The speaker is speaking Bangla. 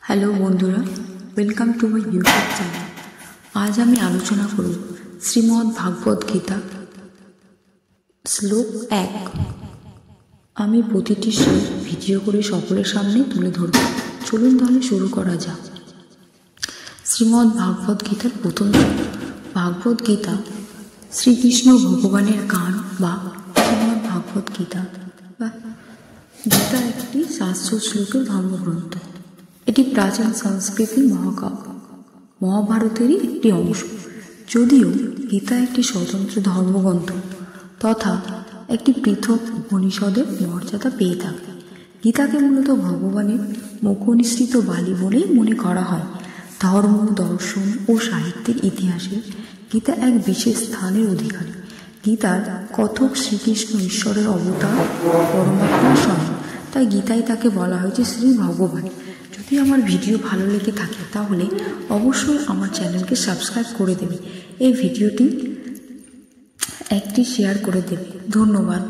হ্যালো বন্ধুরা, welcome to my YouTube channel. আজ আমি আলোচনা করব শ্রীমদ্ ভাগবত গীতা শ্লোক 1। আমি প্রতিটি শ্লোক ভিডিও করে সকলের সামনে তুলে ধরব। চলুন তাহলে শুরু করা যাক। শ্রীমদ্ ভাগবত গীতার প্রথম শ্লোক। ভাগবত গীতা শ্রীকৃষ্ণ ভগবানের গান বা শ্রীমদ্ ভাগবত গীতা বা গীতা একটি 700 শ্লোকের ধর্মগ্রন্থ। এটি প্রাচীন সংস্কৃতি মহাকাব্য মহাভারতেরই একটি অংশ। যদিও গীতা একটি স্বতন্ত্র ধর্মগ্রন্থ তথা একটি পৃথক উপনিষদের মর্যাদা পেয়ে থাকে। গীতাকে মূলত ভগবানের মুখনিসৃত বাণী বলেই মনে করা হয়। ধর্ম, দর্শন ও সাহিত্যের ইতিহাসে গীতা এক বিশেষ স্থানের অধিকারী। গীতার কথক শ্রীকৃষ্ণ ঈশ্বরের অবতার, পরমাত্মার স্বয়ং, তাই গীতায় তাকে বলা হয়েছে শ্রী ভগবান। যদি আমার ভিডিও ভালো লেগে থাকে তাহলে অবশ্যই আমার চ্যানেলকে সাবস্ক্রাইব করে দেবে। এই ভিডিওটি একটি শেয়ার করে দেবে। ধন্যবাদ।